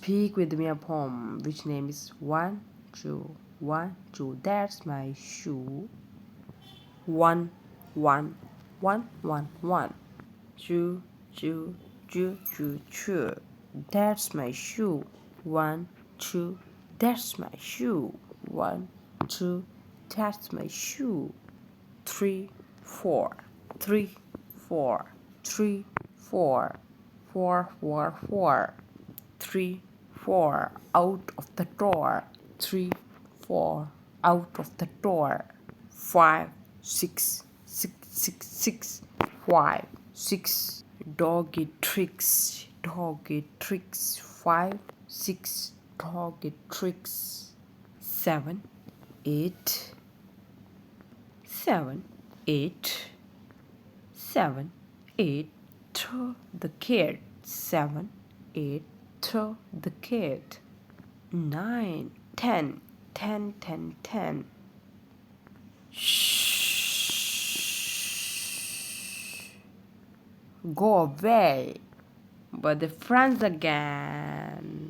Speak with me a poem which name is 1, 2, 1, 2. That's my shoe. 1, 1, 1, 1, 1. 2, 2, 2, 2, 2. That's my shoe. 1, 2. That's my shoe. 1, 2. That's my shoe. 3, 4. 3, 4. 3, 4. 4, 4, 4. 3, 4. Out of the door. 3, 4. Out of the door. 5, 6. 6, 6, 6. 5, 6. Doggy tricks. Doggy tricks. 5, 6. Doggy tricks. 7, 8. 7, 8. 7, 8. Throw the kid. 7, 8. Throw the kid. 9, 10. 10, 10, 10. Shh. Go away. But the friends again.